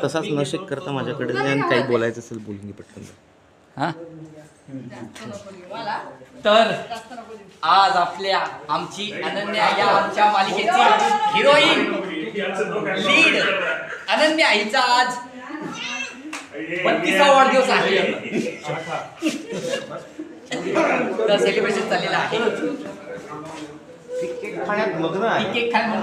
तसाच नशेक करता माझ्याकडे काही बोलायचं असेल बोलून घे पटकन. हा तर आज आमची अनन्या या आमच्या मालिकेची हिरोईन लीड अनन्या हिचा आज 32वा वाढदिवस आहे. तर सेलिब्रेशन चाललेलं आहे. केक खाण्यात मग्न आहे. केक खाण्यात